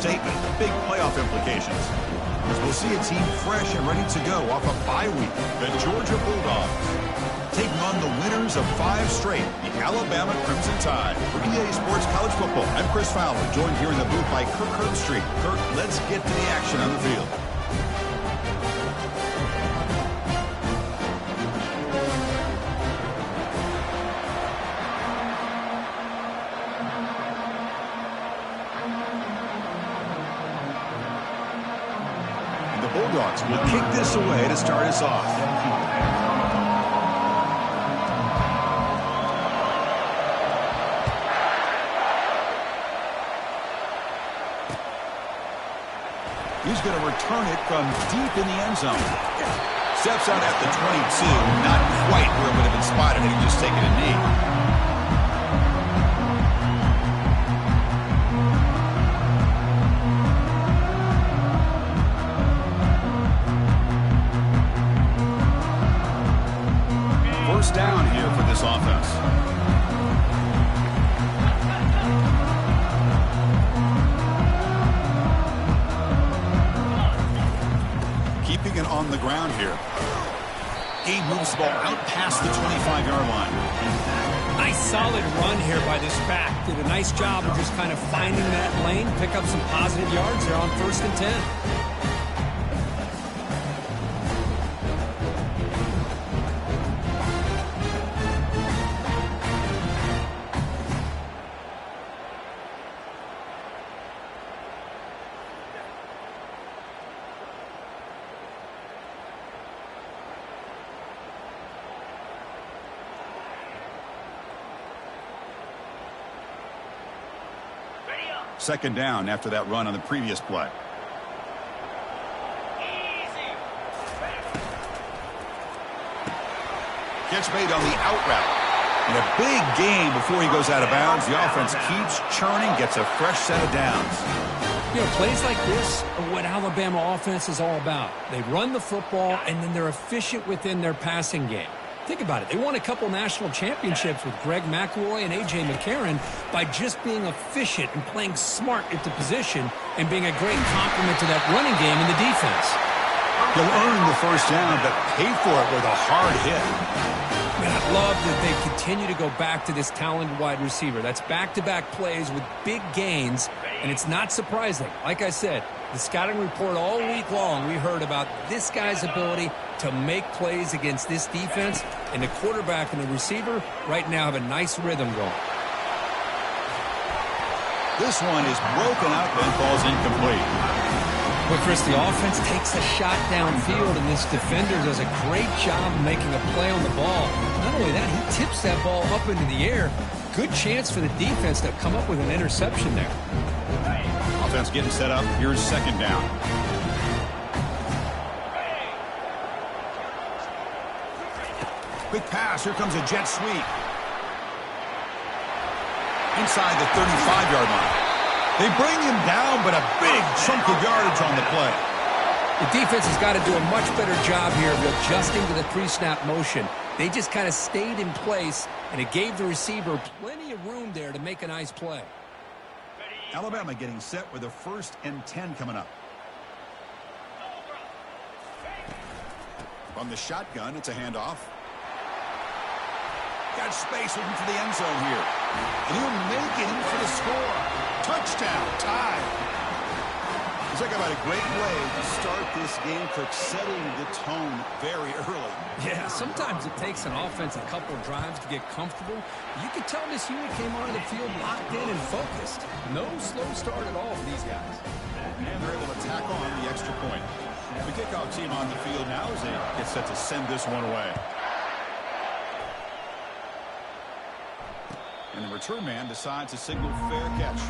statement, big playoff implications. As we'll see a team fresh and ready to go off a bye week. The Georgia Bulldogs taking on the winners of 5 straight, the Alabama Crimson Tide. For EA Sports College Football, I'm Chris Fowler, joined here in the booth by Kirk Herbstreit. Kirk, let's get to the action on the field. The Bulldogs will kick this away to start us off. He's going to return it from deep in the end zone. Steps out at the 22. Not quite where it would have been spotted had he just taken a knee. First down here for this offense. Keeping it on the ground here. He moves the ball out past the 25-yard line. Nice solid run here by this back. Did a nice job of just kind of finding that lane, pick up some positive yards there on 1st and 10. Second down after that run on the previous play. Catch made on the out route. And a big gain before he goes out of bounds. The offense keeps churning, gets a fresh set of downs. You know, plays like this are what Alabama offense is all about. They run the football, and then they're efficient within their passing game. Think about it. They won a couple national championships with Greg McElroy and A.J. McCarron by just being efficient and playing smart at the position and being a great complement to that running game in the defense. He'll earn the first down, but pay for it with a hard hit. Man, I love that they continue to go back to this talented wide receiver. That's back-to-back plays with big gains, and it's not surprising. Like I said, the scouting report all week long, we heard about this guy's ability to make plays against this defense, and the quarterback and the receiver right now have a nice rhythm going. This one is broken up and falls incomplete. But Chris, the offense takes a shot downfield, and this defender does a great job of making a play on the ball. Not only that, he tips that ball up into the air. Good chance for the defense to come up with an interception there. Offense getting set up. Here's second down. Quick pass. Here comes a jet sweep. Inside the 35-yard line. They bring him down, but a big chunk of yardage on the play. The defense has got to do a much better job here of adjusting to the pre-snap motion. They just kind of stayed in place, and it gave the receiver plenty of room there to make a nice play. Alabama getting set with a 1st and 10 coming up. From the shotgun, it's a handoff. Got space looking for the end zone here. And he'll make it in for the score. Touchdown, tie. He's talking about a great way to start this game, Kirk, setting the tone very early. Yeah, sometimes it takes an offense a couple of drives to get comfortable. You can tell this unit came onto the field locked in and focused. No slow start at all for these guys. And they're able to tack on the extra point. The kickoff team on the field now as they get set to send this one away. And the return man decides to signal fair catch.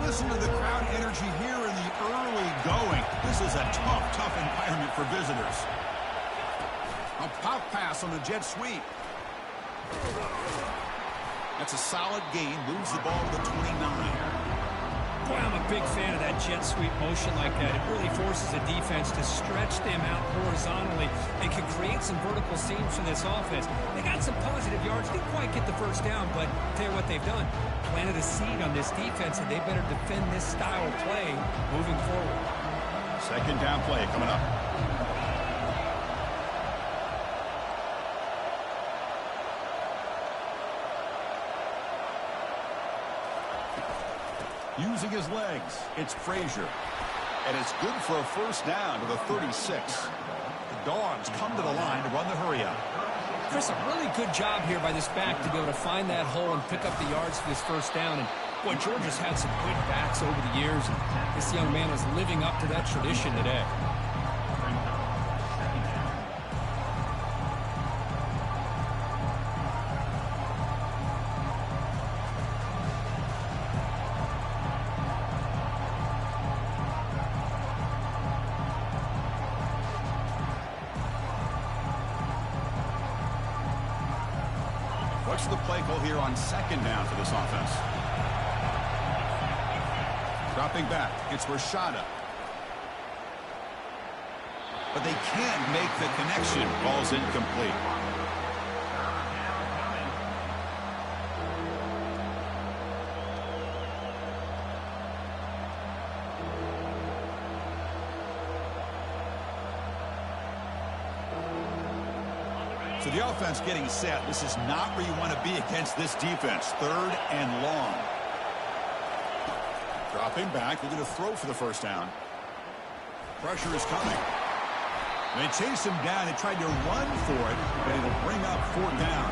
Listen to the crowd energy here in the early going. This is a tough environment for visitors. A pop pass on the jet sweep. That's a solid gain. Moves the ball to the 29. Boy, I'm a big fan of that jet sweep motion like that. It really forces a defense to stretch them out horizontally and can create some vertical seams for this offense. They got some positive yards. Didn't quite get the first down, but tell you what they've done. Planted a seed on this defense, and they better defend this style of play moving forward. Second down play coming up. Using his legs, it's Frazier. And it's good for a first down to the 36. The Dogs come to the line to run the hurry-up. Chris, a really good job here by this back to be able to find that hole and pick up the yards for this first down. And, boy, Georgia's had some good backs over the years. And this young man is living up to that tradition today. What's the play call here on second down for this offense? Dropping back, it's Rashada. But they can't make the connection. Ball's incomplete. So the offense getting set. This is not where you want to be against this defense. Third and long. Dropping back. They're going to throw for the first down. Pressure is coming. They chase him down. They tried to run for it, but it'll bring up fourth down.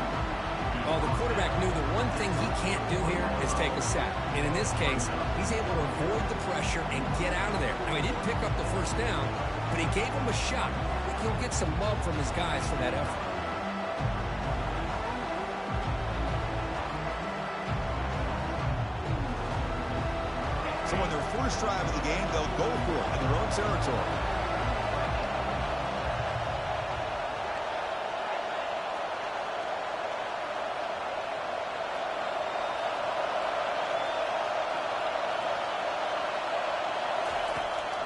Well, the quarterback knew the one thing he can't do here is take a sack. And in this case, he's able to avoid the pressure and get out of there. Now, he didn't pick up the first down, but he gave him a shot. I think he'll get some love from his guys for that effort. So on their first drive of the game, they'll go for it in their own territory.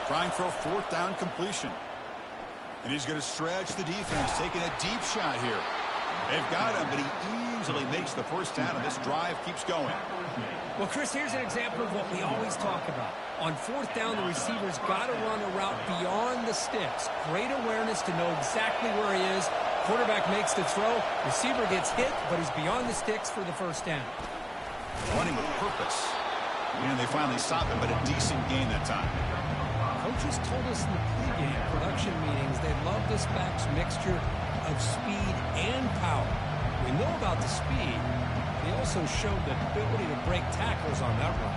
Trying for a fourth down completion. And he's going to stretch the defense, taking a deep shot here. They've got him, but he easily makes the first down, and this drive keeps going. Well, Chris, here's an example of what we always talk about. On fourth down, the receiver's got to run a route beyond the sticks. Great awareness to know exactly where he is. Quarterback makes the throw. Receiver gets hit, but he's beyond the sticks for the first down. Running with purpose. And they finally stop him, but a decent gain that time. Coaches told us in the pregame production meetings they love this back's mixture of speed and power. We know about the speed. He also showed the ability to break tackles on that run.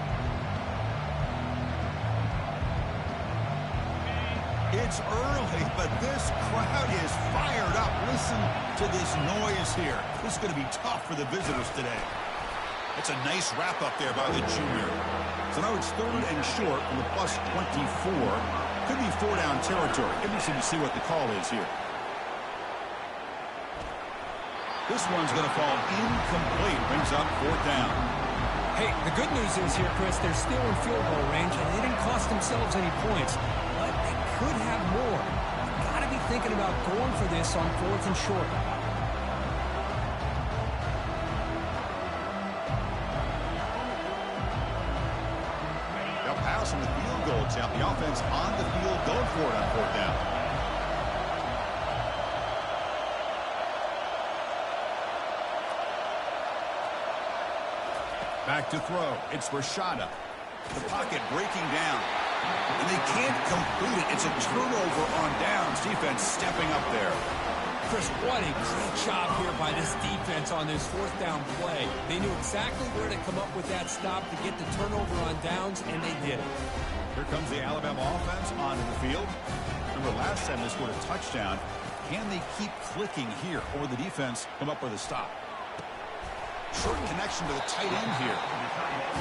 It's early, but this crowd is fired up. Listen to this noise here. This is going to be tough for the visitors today. It's a nice wrap up there by the junior. So now it's third and short from the plus 24. Could be four down territory. Interesting to see what the call is here. This one's going to fall incomplete. Brings up fourth down. Hey, the good news is here, Chris, they're still in field goal range, and they didn't cost themselves any points. But they could have more. You've got to be thinking about going for this on fourth and short. They'll pass on the field goal attempt. The offense on the field going for it on fourth down. Back to throw. It's Rashada. The pocket breaking down. And they can't complete it. It's a turnover on downs. Defense stepping up there. Chris, what a great job here by this defense on this fourth down play. They knew exactly where to come up with that stop to get the turnover on downs, and they did it. Here comes the Alabama offense onto the field. Remember last time they scored a touchdown. Can they keep clicking here, or the defense come up with a stop? Short connection to the tight end here.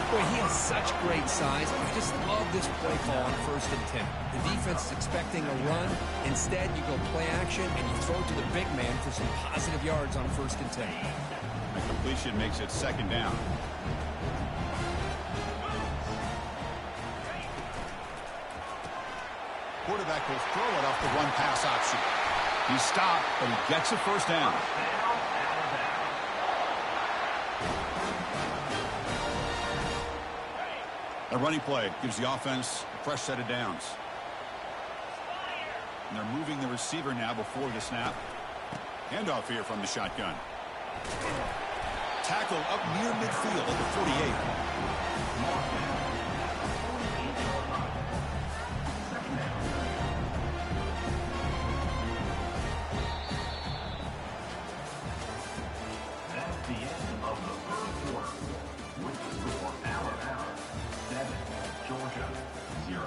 Boy, he has such great size. I just love this play call on first and 10. The defense is expecting a run. Instead, you go play action, and you throw to the big man for some positive yards on first and 10. The completion makes it second down. Quarterback will throw it off the one-pass option. He stopped, but he gets a first down. A running play gives the offense a fresh set of downs. And they're moving the receiver now before the snap. Handoff here from the shotgun. Tackle up near midfield at the 48. That's the end of the first quarter. With the score, Alabama 7, Georgia 0.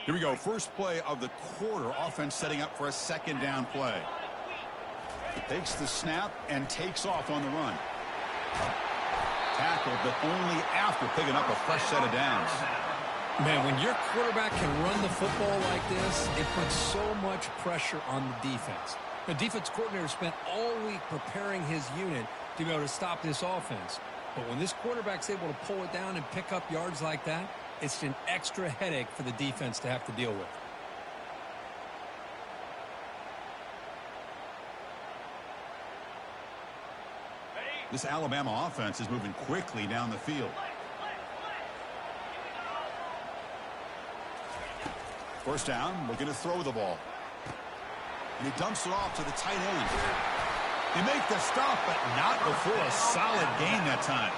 Here we go. First play of the quarter. Offense setting up for a second down play. Takes the snap and takes off on the run. Tackled, but only after picking up a fresh set of downs. Man, when your quarterback can run the football like this, it puts so much pressure on the defense. The defense coordinator spent all week preparing his unit to be able to stop this offense. But when this quarterback's able to pull it down and pick up yards like that, it's an extra headache for the defense to have to deal with. This Alabama offense is moving quickly down the field. First down, looking to throw the ball. And he dumps it off to the tight end. They make the stop, but not before a solid gain that time.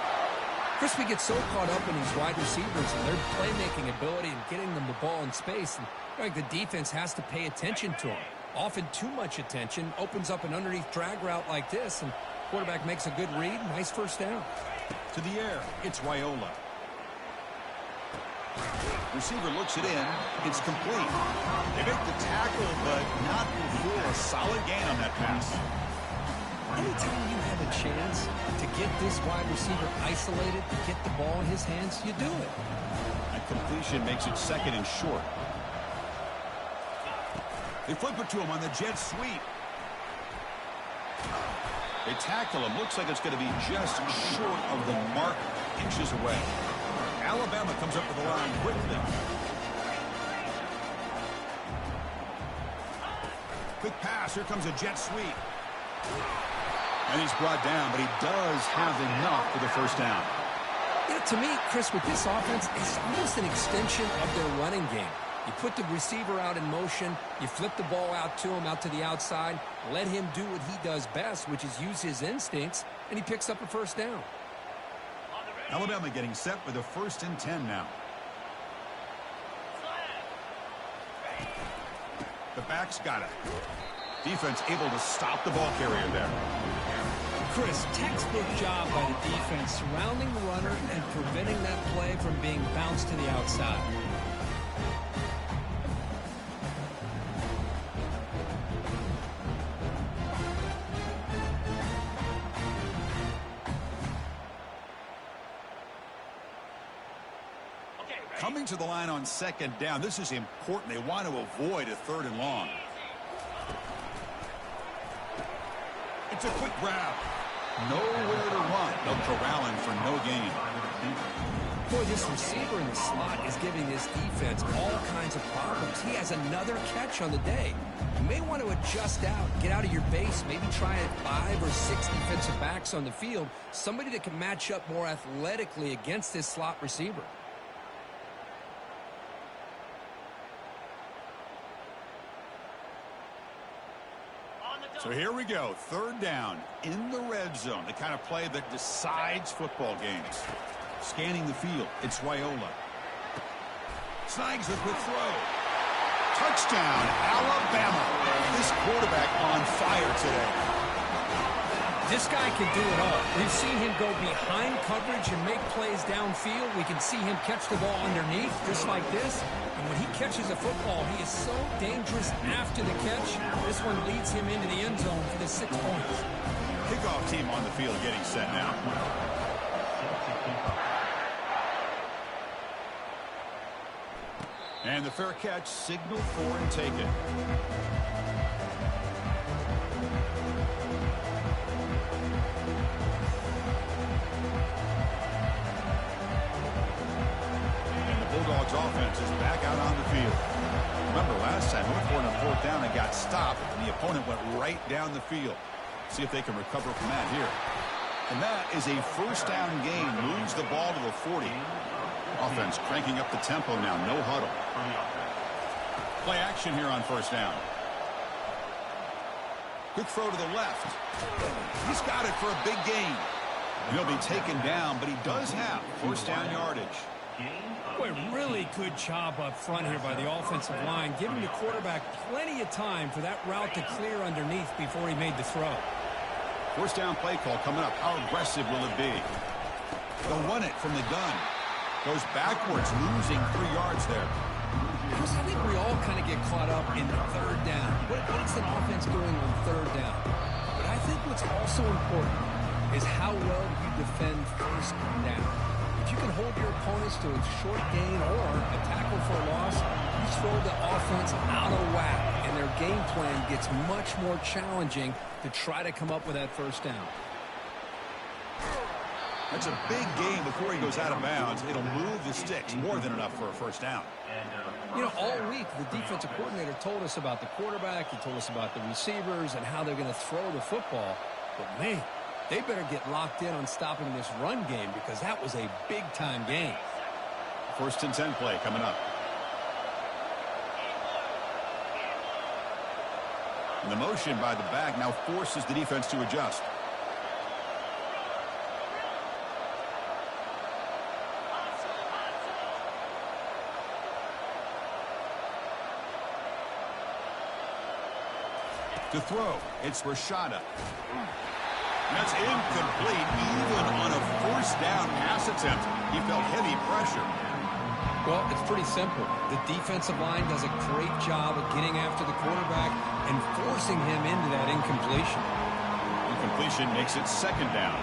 Chris, we get so caught up in these wide receivers and their playmaking ability and getting them the ball in space. And like the defense has to pay attention to them. Often too much attention opens up an underneath drag route like this, and quarterback makes a good read. Nice first down. To the air, it's Raiola. Receiver looks it in. It's complete. They make the tackle, but not before a solid gain on that pass. Anytime you have a chance to get this wide receiver isolated, to get the ball in his hands, you do it. And completion makes it second and short. They flip it to him on the jet sweep. They tackle him. Looks like it's going to be just short of the mark, inches away. Alabama comes up with the line quickly. Quick pass. Here comes a jet sweep. And he's brought down, but he does have enough for the first down. You know, to me, Chris, with this offense, it's almost an extension of their running game. You put the receiver out in motion, you flip the ball out to him, out to the outside, let him do what he does best, which is use his instincts, and he picks up a first down. Alabama getting set with a 1st and 10 now. The back's got it. Defense able to stop the ball carrier there. Chris, textbook job by the defense surrounding the runner and preventing that play from being bounced to the outside. Coming to the line on second down. This is important. They want to avoid a 3rd and long. It's a quick grab. Nowhere to run. They'll corral him for no gain. Boy, this receiver in the slot is giving this defense all kinds of problems. He has another catch on the day. You may want to adjust out, get out of your base, maybe try at 5 or 6 defensive backs on the field. Somebody that can match up more athletically against this slot receiver. So here we go. 3rd down in the red zone. The kind of play that decides football games. Scanning the field. It's Raiola. Snags the quick throw. Touchdown, Alabama. This quarterback on fire today. This guy can do it all. We've seen him go behind coverage and make plays downfield. We can see him catch the ball underneath, just like this. And when he catches a football, he is so dangerous after the catch. This one leads him into the end zone for the 6 points. Kickoff team on the field getting set now. And the fair catch signaled for and taken. Bulldogs offense is back out on the field. Remember last time, went for it on 4th down and got stopped, and the opponent went right down the field. See if they can recover from that here. And that is a first down gain. Moves the ball to the 40. Offense cranking up the tempo now. No huddle. Play action here on 1st down. Quick throw to the left. He's got it for a big gain. He'll be taken down, but he does have 1st down yardage. Boy, really good job up front here by the offensive line, giving the quarterback plenty of time for that route to clear underneath before he made the throw. 1st down play call coming up. How aggressive will it be? They'll run it from the gun. Goes backwards, losing 3 yards there. Chris, I think we all kind of get caught up in the 3rd down. What's an offense doing on 3rd down? But I think what's also important is how well you defend 1st down. If you can hold your opponents to a short gain or a tackle for a loss, you throw the offense out of whack, and their game plan gets much more challenging to try to come up with that 1st down. That's a big gain before he goes out of bounds. It'll move the sticks, more than enough for a 1st down. You know, all week, the defensive coordinator told us about the quarterback. He told us about the receivers and how they're going to throw the football. But, man, they better get locked in on stopping this run game because that was a big-time game. 1st and 10 play coming up. And the motion by the back now forces the defense to adjust. To throw, it's Rashada. That's incomplete, even on a 1st down pass attempt. He felt heavy pressure. Well, it's pretty simple. The defensive line does a great job of getting after the quarterback and forcing him into that incompletion. Incompletion makes it 2nd down.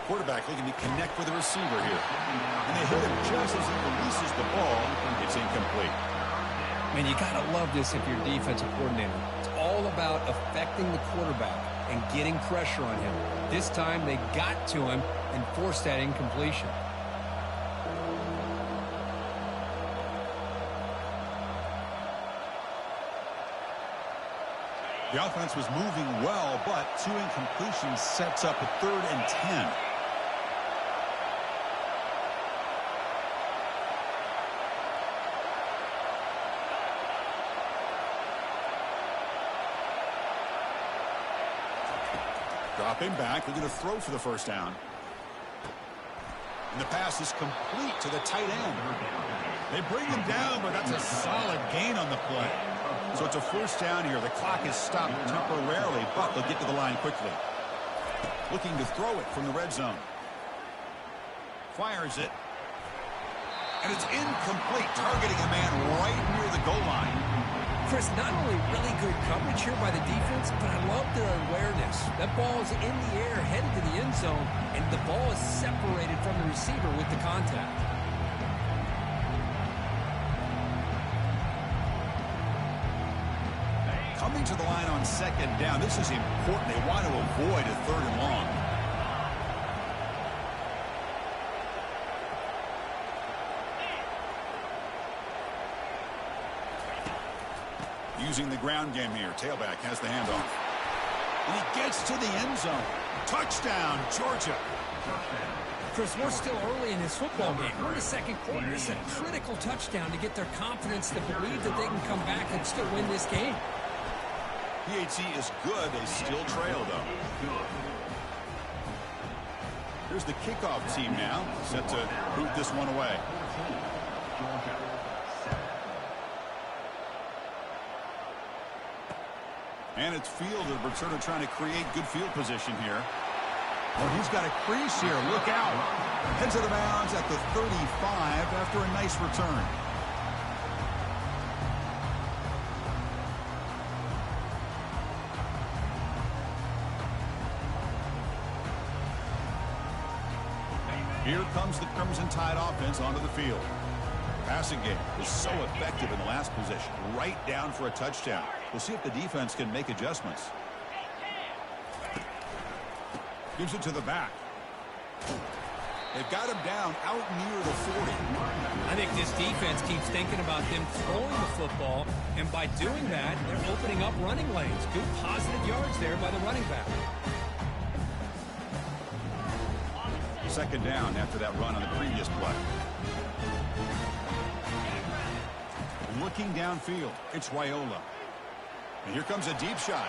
Quarterback looking to connect with the receiver here. And they hit him just as he releases the ball. It's incomplete. Man, you got to love this if you're a defensive coordinator. It's all about affecting the quarterback and getting pressure on him. This time they got to him and forced that incompletion. The offense was moving well, but 2 incompletions sets up a 3rd and 10. Dropping back, we're going to throw for the 1st down. And the pass is complete to the tight end. They bring him down, but that's a solid gain on the play. So it's a 1st down here. The clock is stopped temporarily, but they'll get to the line quickly. Looking to throw it from the red zone. Fires it. And it's incomplete, targeting a man right near the goal line. Chris, not only really good coverage here by the defense, but I love their awareness. That ball is in the air, headed to the end zone, and the ball is separated from the receiver with the contact. Coming to the line on 2nd down. This is important. They want to avoid a 3rd and long. Using the ground game here. Tailback has the handoff. And he gets to the end zone. Touchdown, Georgia. Chris, we're still early in this football game. We're in the 2nd quarter. This is a critical touchdown to get their confidence to believe that they can come back and still win this game. PAT is good. They still trail, though. Here's the kickoff team now, set to boot this one away. 14, Georgia, 7. And it's fielded. Returner trying to create good field position here. Oh, he's got a crease here. Look out. Heads out of bounds at the 35 after a nice return. Here comes the Crimson Tide offense onto the field. Passing game is so effective in the last possession. Right down for a touchdown. We'll see if the defense can make adjustments. Gives it to the back. They've got him down out near the 40. I think this defense keeps thinking about them throwing the football, and by doing that, they're opening up running lanes. Good positive yards there by the running back. Second down after that run on the previous play. Looking downfield, it's Wyola. And here comes a deep shot.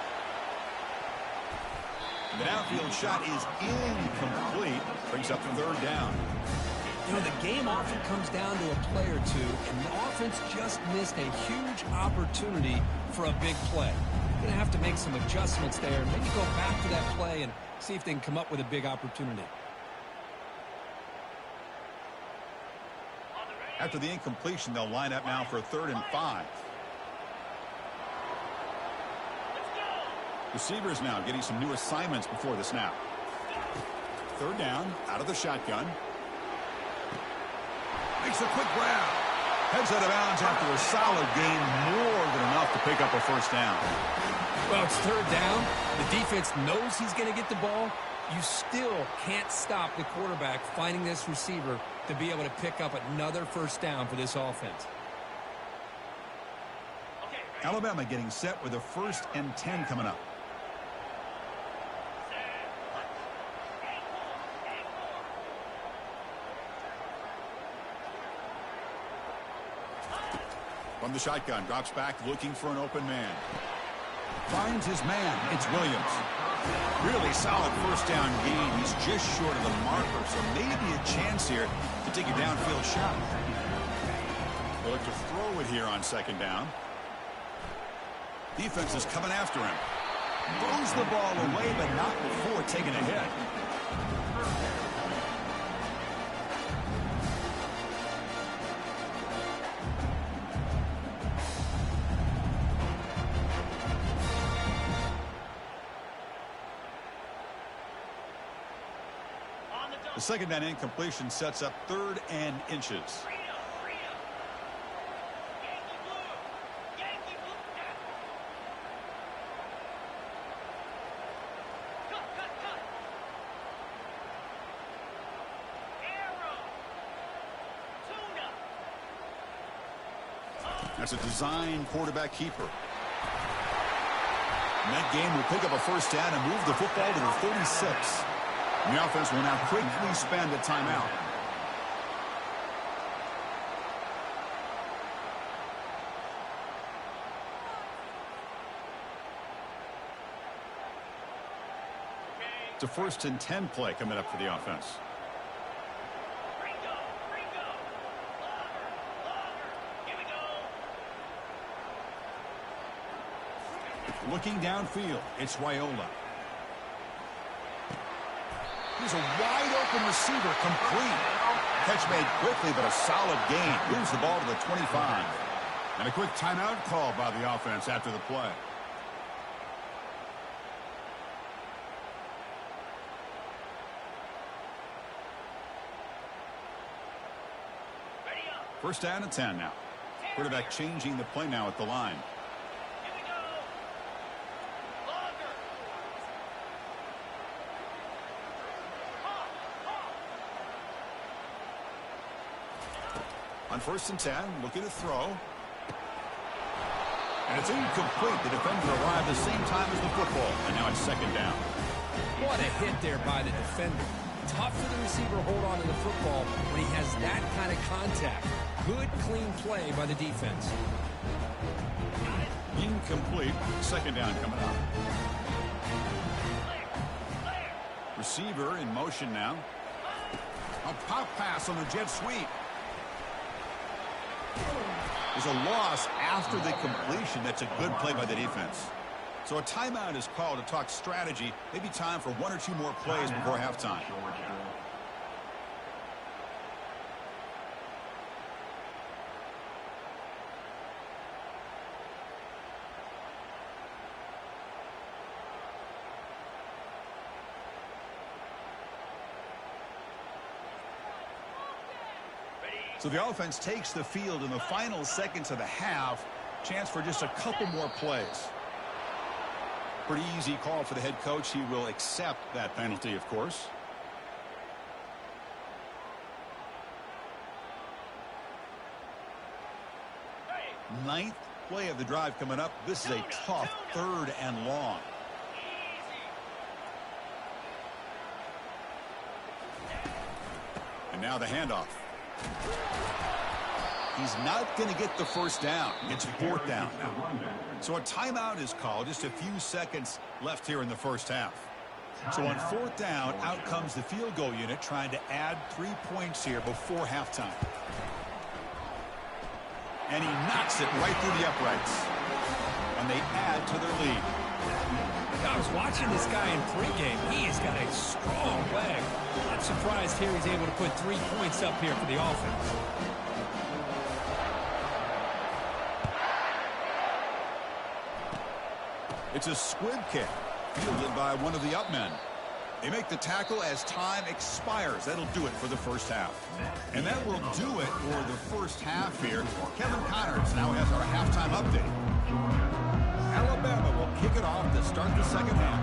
The downfield shot is incomplete. Brings up third down. You know, the game often comes down to a play or two, and the offense just missed a huge opportunity for a big play. They're going to have to make some adjustments there, maybe go back to that play and see if they can come up with a big opportunity. After the incompletion, they'll line up now for 3rd and 5. Receivers now getting some new assignments before the snap. 3rd down, out of the shotgun. Makes a quick grab. Heads out of bounds after a solid gain, more than enough to pick up a first down. Well, it's 3rd down. The defense knows he's going to get the ball. You still can't stop the quarterback finding this receiver to be able to pick up another first down for this offense. Alabama getting set with a 1st and 10 coming up. From the shotgun, drops back looking for an open man. Finds his man. It's Williams. Really solid first down gain. He's just short of the marker, so maybe a chance here to take a downfield shot. They'll look to throw it here on 2nd down. Defense is coming after him. Throws the ball away, but not before taking a hit. The 2nd down incompletion sets up 3rd and inches. That's a design quarterback keeper. And that game will pick up a first down and move the football to the 36. And the offense will now quickly spend a timeout. It's a 1st and 10 play coming up for the offense. Looking downfield, it's Wyola. He's a wide-open receiver, complete. Catch made quickly, but a solid gain. Moves the ball to the 25. And a quick timeout call by the offense after the play. First down and 10 now. Quarterback changing the play now at the line. On 1st and 10, looking to throw. And it's incomplete. The defender arrived the same time as the football. And now it's 2nd down. What a hit there by the defender. Tough for the receiver to hold on to the football when he has that kind of contact. Good, clean play by the defense. Incomplete. 2nd down coming up. Receiver in motion now. pop pass on the jet sweep. There's a loss after the completion. That's a good play by the defense. So a timeout is called to talk strategy. Maybe time for 1 or 2 more plays before halftime. So the offense takes the field in the final seconds of the half. Chance for just a couple more plays. Pretty easy call for the head coach. He will accept that penalty, of course. Ninth play of the drive coming up. This is a tough 3rd and long. And now the handoff. He's not going to get the first down. It's 4th down. So a timeout is called. Just a few seconds left here in the first half. So on 4th down, out comes the field goal unit trying to add 3 points here before halftime. And he knocks it right through the uprights. And they add to their lead. I was watching this guy in pregame. He has got a strong leg. Not surprised here he's able to put 3 points up here for the offense. It's a squib kick, fielded by one of the up men. They make the tackle as time expires. That'll do it for the first half. And that will do it for the first half here. Kevin Connors now has our halftime update. Alabama will kick it off to start the second half.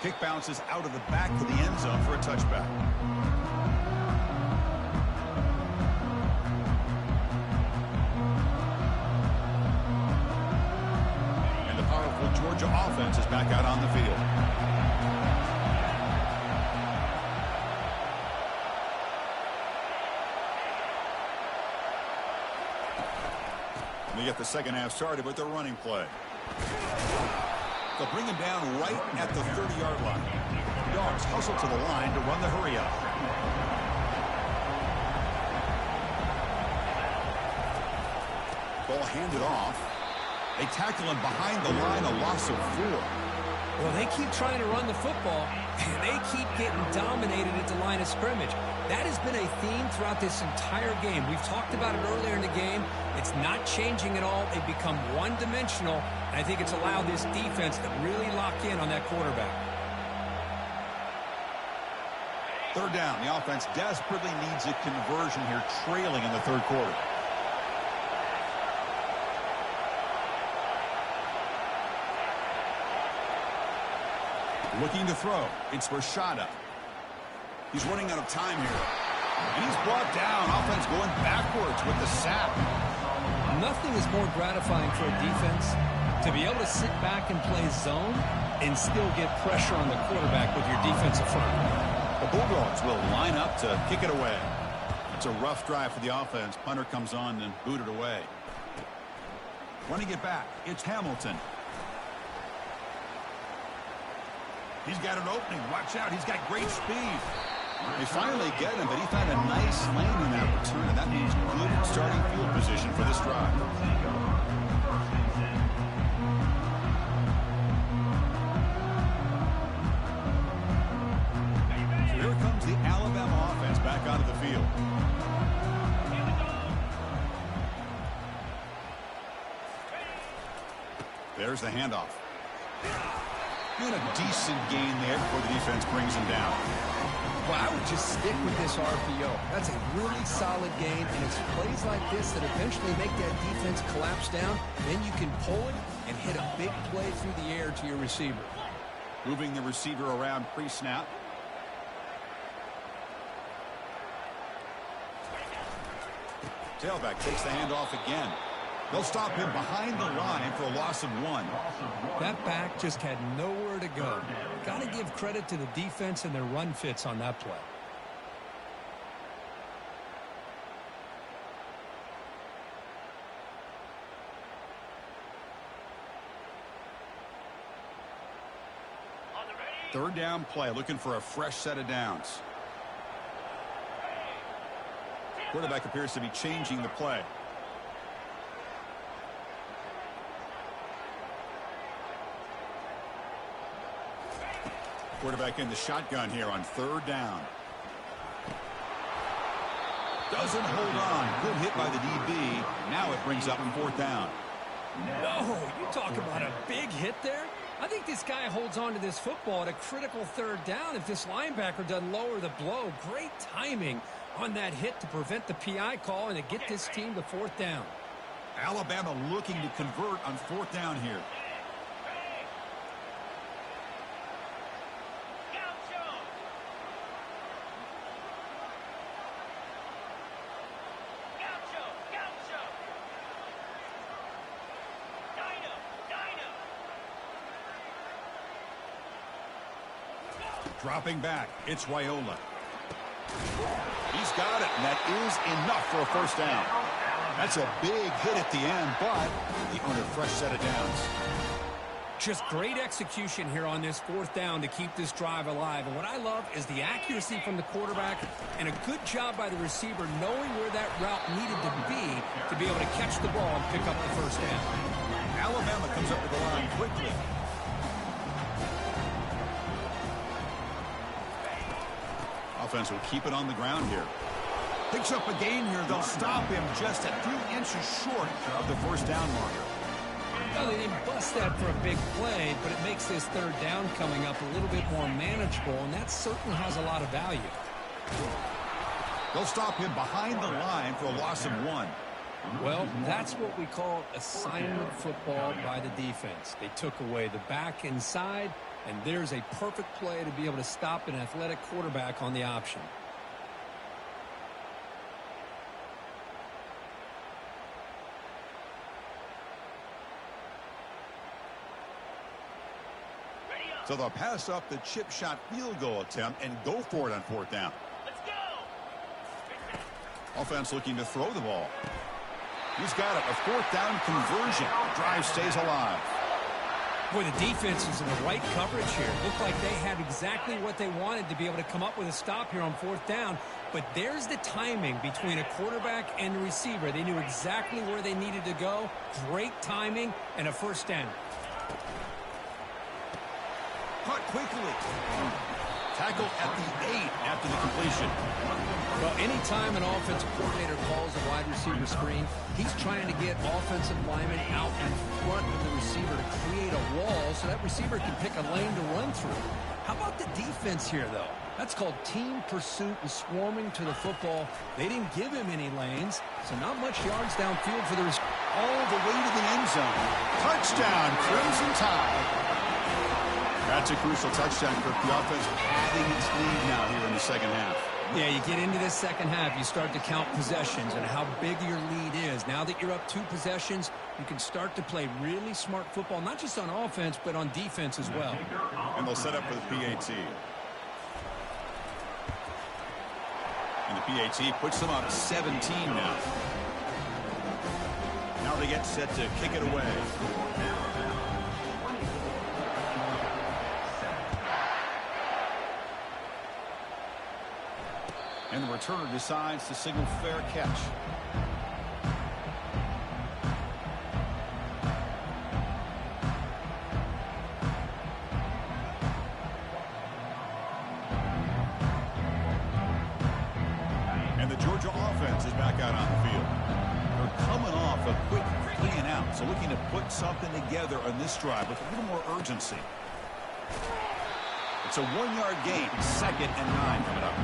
Kick bounces out of the back of the end zone for a touchback. Georgia offense is back out on the field. They get the second half started with their running play. They'll bring him down right at the 30-yard line. The Dogs hustle to the line to run the hurry up. Ball handed off. They tackle him behind the line, a loss of 4. Well, they keep trying to run the football, and they keep getting dominated at the line of scrimmage. That has been a theme throughout this entire game. We've talked about it earlier in the game. It's not changing at all. They've become one-dimensional, and I think it's allowed this defense to really lock in on that quarterback. 3rd down. The offense desperately needs a conversion here, trailing in the 3rd quarter. Looking to throw. It's Rashada. He's running out of time here. And he's brought down. Offense going backwards with the sack. Nothing is more gratifying for a defense to be able to sit back and play zone and still get pressure on the quarterback with your defensive front. The Bulldogs will line up to kick it away. It's a rough drive for the offense. Punter comes on and booted away. Running it back. It's Hamilton. He's got an opening. Watch out. He's got great speed. They finally get him, but he found a nice lane in that return, and that means good starting field position for this drive. So here comes the Alabama offense back onto the field. There's the handoff. And a decent gain there before the defense brings him down. Well, I would just stick with this RPO. That's a really solid gain, and it's plays like this that eventually make that defense collapse down. Then you can pull it and hit a big play through the air to your receiver. Moving the receiver around pre-snap. Tailback takes the handoff again. They'll stop him behind the line for a loss of 1. That back just had nowhere to go. Got to give credit to the defense and their run fits on that play. Third down play, looking for a fresh set of downs. Quarterback appears to be changing the play. Quarterback in the shotgun here on third down. Doesn't hold on. Good hit by the DB. Now it brings up fourth down. No, you talk about a big hit there. I think this guy holds on to this football at a critical third down if this linebacker doesn't lower the blow. Great timing on that hit to prevent the PI call and to get this team to fourth down. Alabama looking to convert on fourth down here. Dropping back, it's Wyola. He's got it, and that is enough for a first down. That's a big hit at the end, but he earned a fresh set of downs. Just great execution here on this fourth down to keep this drive alive. And what I love is the accuracy from the quarterback and a good job by the receiver knowing where that route needed to be able to catch the ball and pick up the first down. Alabama comes up with the line quickly. Offense will keep it on the ground here. Picks up a gain here. They'll stop him just a few inches short of the first down marker. Well, they didn't bust that for a big play, but it makes this third down coming up a little bit more manageable, and that certainly has a lot of value. They'll stop him behind the line for a loss of 1. Well, that's what we call assignment football by the defense. They took away the back inside, and there's a perfect play to be able to stop an athletic quarterback on the option. So they'll pass up the chip shot field goal attempt and go for it on fourth down. Let's go. Offense looking to throw the ball. He's got it. A fourth down conversion. Drive stays alive. Boy, the defense is in the right coverage here. Looked like they had exactly what they wanted to be able to come up with a stop here on fourth down. But there's the timing between a quarterback and the receiver. They knew exactly where they needed to go. Great timing and a first down. Caught quickly. Tackled at the 8 after the completion. Well, anytime an offensive coordinator calls a wide receiver screen, he's trying to get offensive linemen out in front of the receiver to create a wall so that receiver can pick a lane to run through. How about the defense here, though? That's called team pursuit and swarming to the football. They didn't give him any lanes, so not much yards downfield for the receiver. All the way to the end zone. Touchdown, Crimson Tide. That's a crucial touchdown for the offense, padding its lead now here in the second half. Yeah, you get into this second half, you start to count possessions and how big your lead is. Now that you're up 2 possessions, you can start to play really smart football, not just on offense, but on defense as well. And they'll set up for the PAT. And the PAT puts them up 17 now. Now they get set to kick it away. And the returner decides to signal fair catch. And the Georgia offense is back out on the field. They're coming off a quick 3 and out, so looking to put something together on this drive with a little more urgency. It's a 1-yard gain, 2nd and 9 coming up.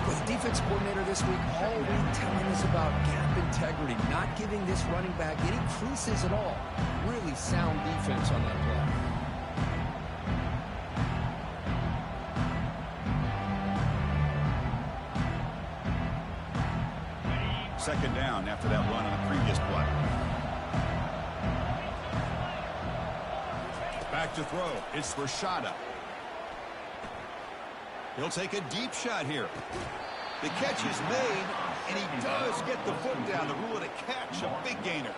With the defense coordinator this week, all week telling us about gap integrity, not giving this running back any creases at all. Really sound defense on that play. Second down after that run on the previous play. Back to throw. It's Rashada. He'll take a deep shot here. The catch is made, and he does get the foot down to rule it a catch, a big gainer.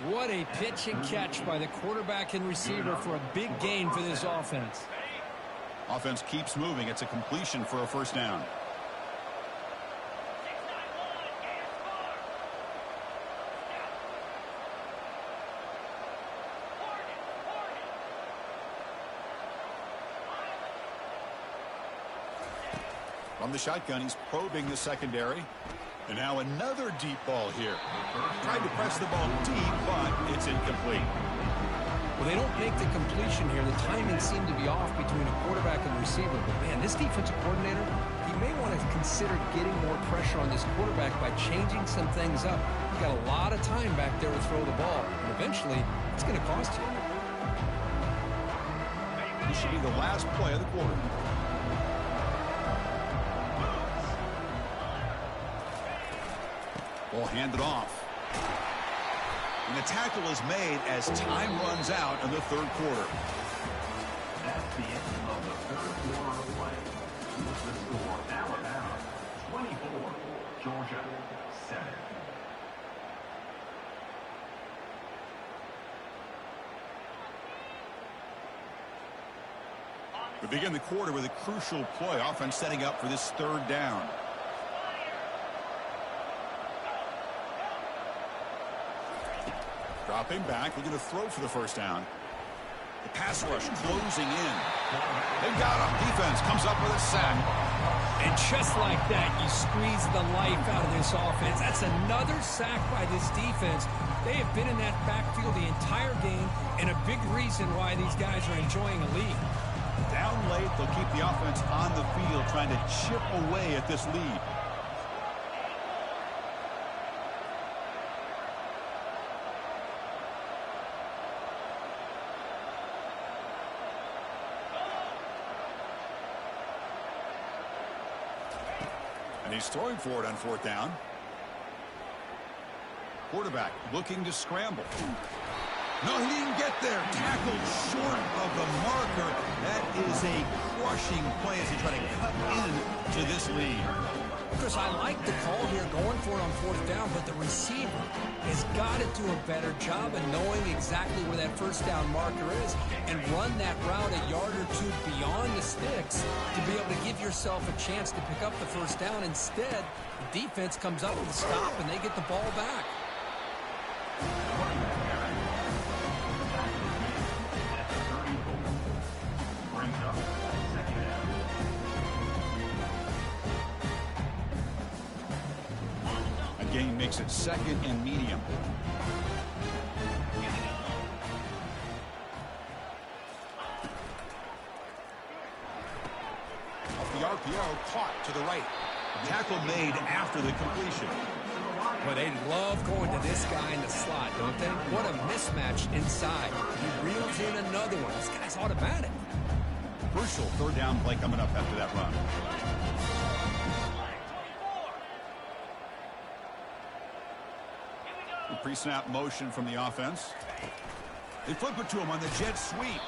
What a pitch and catch by the quarterback and receiver for a big gain for this offense. Offense keeps moving. It's a completion for a first down. From the shotgun, he's probing the secondary. And now another deep ball here. Tried to press the ball deep, but it's incomplete. Well, they don't make the completion here. The timing seemed to be off between a quarterback and receiver. But, man, this defensive coordinator, he may want to consider getting more pressure on this quarterback by changing some things up. He's got a lot of time back there to throw the ball. And eventually, it's going to cost you. This should be the last play of the quarter. Ball handed off. And the tackle is made as time runs out in the third quarter. That's the end of the third quarter of play. With the score, Alabama 24, Georgia 7. We begin the quarter with a crucial play. Offense setting up for this third down. Dropping back, looking to throw for the first down. The pass rush closing in. They got him. Defense comes up with a sack. And just like that, you squeeze the life out of this offense. That's another sack by this defense. They have been in that backfield the entire game, and a big reason why these guys are enjoying a lead. Down late, they'll keep the offense on the field, trying to chip away at this lead. And he's throwing for it on fourth down. Quarterback looking to scramble. No, he didn't get there. Tackled short of the marker. That is a crushing play as he tries to cut into this lead. Chris, I like the call here going for it on fourth down, but the receiver has got to do a better job of knowing exactly where that first down marker is and run that route a yard or two beyond the sticks to be able to give yourself a chance to pick up the first down. Instead, the defense comes up with a stop and they get the ball back. Gain makes it second and medium. Off the RPO, caught to the right. Tackle made after the completion. But they love going to this guy in the slot, don't they? What a mismatch inside. He reels in another one. This guy's automatic. Crucial third down play coming up after that run. Pre-snap motion from the offense. They flip it to him on the jet sweep.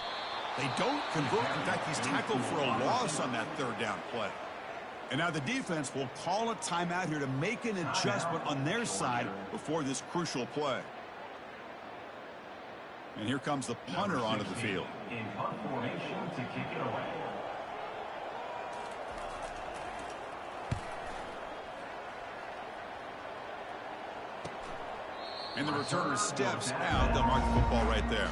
They don't convert. In fact, he's tackled for a loss on that third down play. And now the defense will call a timeout here to make an adjustment on their side before this crucial play. And here comes the punter onto the field. In punt formation to kick it away. And the returner steps out. They'll mark the football right there.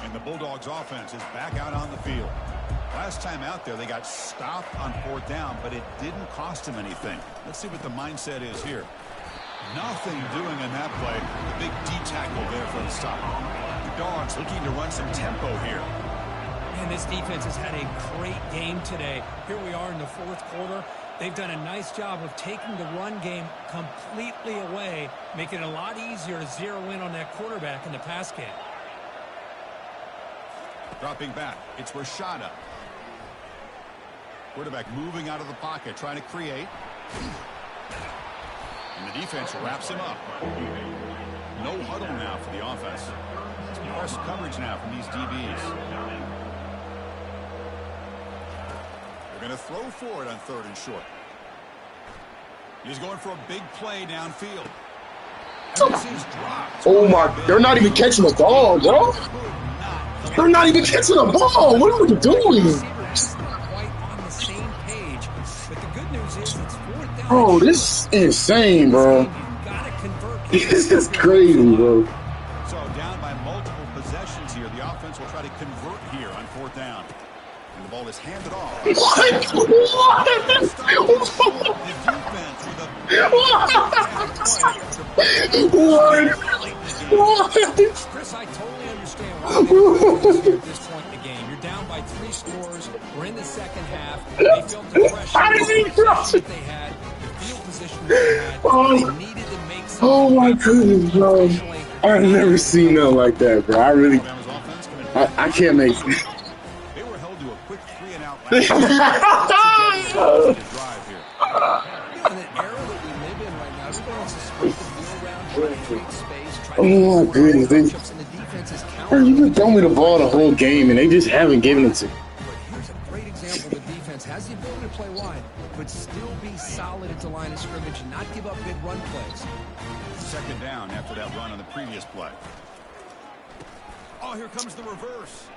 And the Bulldogs offense is back out on the field. Last time out there, they got stopped on fourth down, but it didn't cost them anything. Let's see what the mindset is here. Nothing doing in that play. The big D tackle there for the stop. The Dogs looking to run some tempo here. And this defense has had a great game today. Here we are in the fourth quarter. They've done a nice job of taking the run game completely away, making it a lot easier to zero in on that quarterback in the pass game. Dropping back, it's Rashada. Quarterback moving out of the pocket, trying to create. And the defense wraps him up. No huddle now for the offense. It's press coverage now from these DBs. They're going to throw for it on 3rd and short. He's going for a big play downfield. And this is dropped. Oh my, they're not even catching the ball, bro. They're not even catching the ball. What are we doing? Bro, this is insane, bro. This is crazy, bro. So down by multiple possessions here. The offense will try to convert here on 4th down. And the ball is handed off. What? Chris, I totally understand why they're at this point in the game. You're down by 3 scores. We're in the second half. They felt the pressure they had, the field position they had. They needed to make something. Oh my goodness, bro. I've never seen nothing like that, bro. I really, I can't make it. They were held to a quick 3-and-out last drive here. In an era that we live in right now, everybody wants to spread the field around, try to create space, try to Oh my goodness, matchups, and the defense is bro, you been throwing me the ball the whole game, and they just haven't given it to me. But here's a great example. The defense has the ability to play wide, but still be solid at the line of scrimmage and not give up big run plays. 2nd down after that run on the previous play. Oh, here comes the reverse.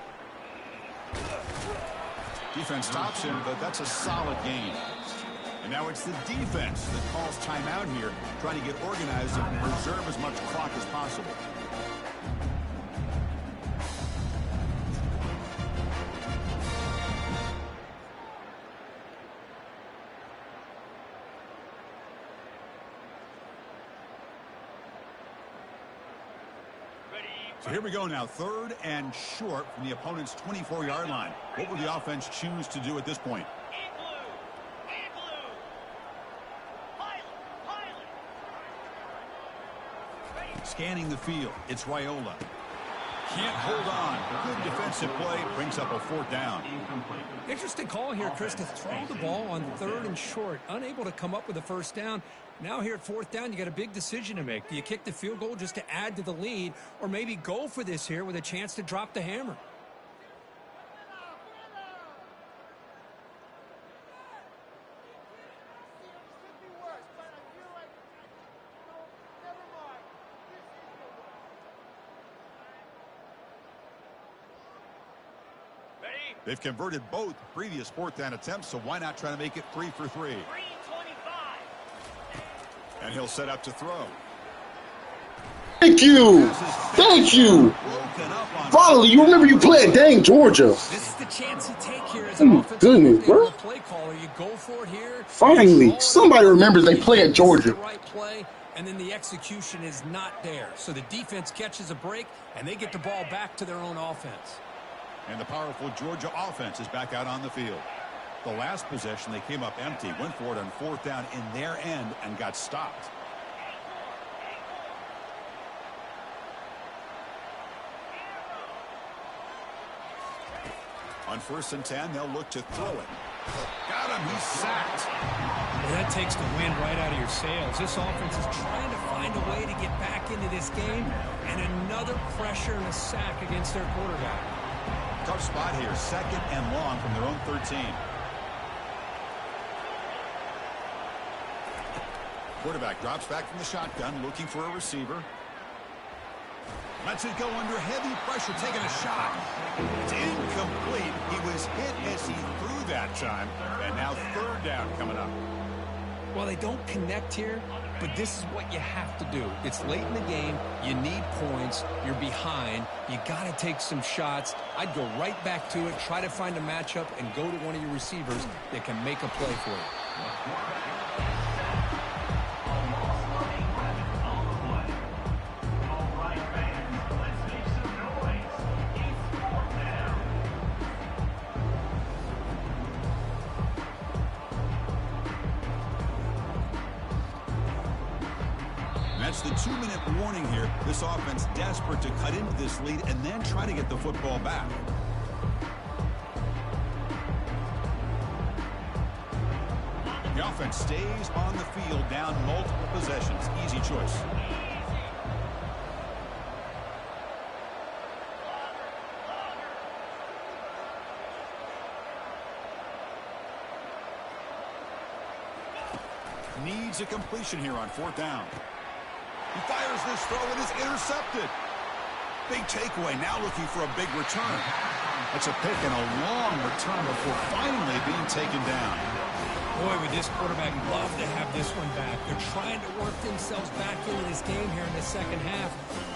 Defense stops him, but that's a solid gain. And now it's the defense that calls timeout here, trying to get organized and preserve as much clock as possible. So here we go now, 3rd and short from the opponent's 24-yard line. What will the offense choose to do at this point? Scanning the field, it's Raiola. Can't hold on. Good defensive play, brings up a 4th down. Interesting call here, Chris, to throw the ball on 3rd and short. Unable to come up with a 1st down. Now here at 4th down, you got a big decision to make. Do you kick the field goal just to add to the lead, or maybe go for this here with a chance to drop the hammer? They've converted both previous 4th down attempts, so why not try to make it 3 for 3? And he'll set up to throw. Thank you. Thank you. Finally, you remember you played dang Georgia. This is the chance you take here as an goodness, bro. Play caller. You go for it here. Finally, somebody remembers they play at Georgia. The right play, and then the execution is not there. So the defense catches a break, and they get the ball back to their own offense. And the powerful Georgia offense is back out on the field. The last possession, they came up empty, went for it on 4th down in their end and got stopped. On 1st and 10, they'll look to throw it. Got him, he's sacked. Well, that takes the wind right out of your sails. This offense is trying to find a way to get back into this game, and another pressure and a sack against their quarterback. Tough spot here, 2nd and long from their own 13. Quarterback drops back from the shotgun, looking for a receiver. Lets it go under heavy pressure, taking a shot. It's incomplete. He was hit as he threw that time. And now 3rd down coming up. Well, they don't connect here, but this is what you have to do. It's late in the game. You need points. You're behind. You got to take some shots. I'd go right back to it, try to find a matchup, and go to one of your receivers that can make a play for you. That's the 2-minute warning here. This offense desperate to cut into this lead and then try to get the football back. The offense stays on the field, down multiple possessions. Easy choice. needs a completion here on 4th down. He fires this throw and is intercepted. Big takeaway, now looking for a big return. That's a pick and a long return before finally being taken down. Boy, would this quarterback love to have this one back. They're trying to work themselves back into this game here in the second half,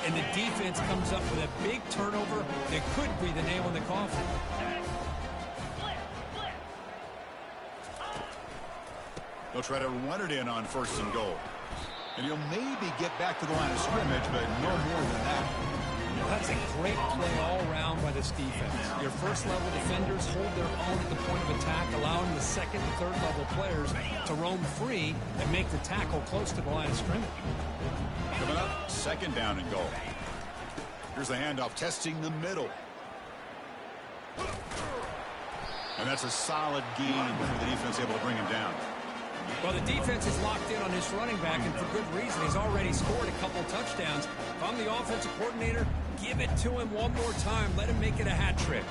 and the defense comes up with a big turnover that could be the nail in the coffin. They'll try to run it in on 1st and goal. And he'll maybe get back to the line of scrimmage, but no more than that. That's a great play all around by this defense. Your first-level defenders hold their own at the point of attack, allowing the second and third-level players to roam free and make the tackle close to the line of scrimmage. Coming up, 2nd down and goal. Here's the handoff, testing the middle. And that's a solid gain before the defense able to bring him down. Well, the defense is locked in on this running back, and for good reason. He's already scored a couple touchdowns. If I'm the offensive coordinator, give it to him one more time. Let him make it a hat trick.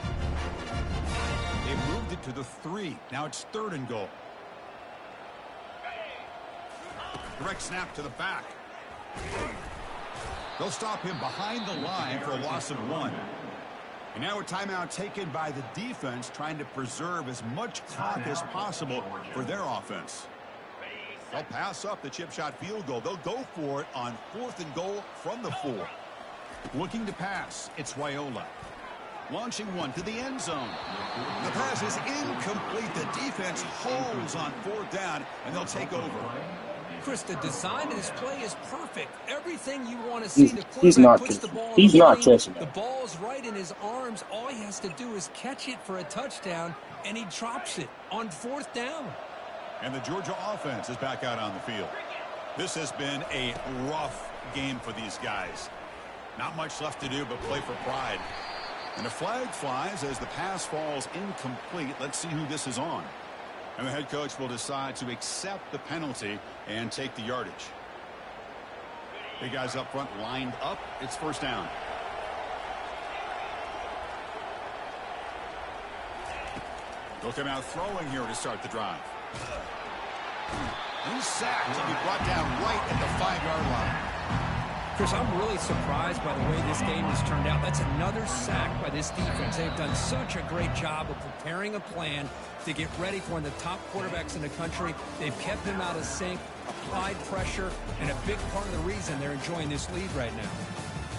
They've moved it to the 3. Now it's 3rd and goal. Direct snap to the back. They'll stop him behind the line for a loss of 1. And now a timeout taken by the defense, trying to preserve as much clock as possible for their offense. They'll pass up the chip shot field goal. They'll go for it on 4th and goal from the 4. Looking to pass, it's Wyola. Launching one to the end zone. The pass is incomplete. The defense holds on 4th down, and they'll take over. Chris, the design of this play is perfect. Everything you want to see. He's not catching the ball's right in his arms. All he has to do is catch it for a touchdown, and he drops it on 4th down. And the Georgia offense is back out on the field. This has been a rough game for these guys. Not much left to do but play for pride. And a flag flies as the pass falls incomplete. Let's see who this is on. And the head coach will decide to accept the penalty and take the yardage. Big guys up front lined up. It's 1st down. They'll come out throwing here to start the drive. He's sacked to be brought down right at the 5-yard line. Chris, I'm really surprised by the way this game has turned out. That's another sack by this defense. They've done such a great job of preparing a plan to get ready for one of the top quarterbacks in the country. They've kept him out of sync, applied pressure, and a big part of the reason they're enjoying this lead right now.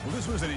Well, this was an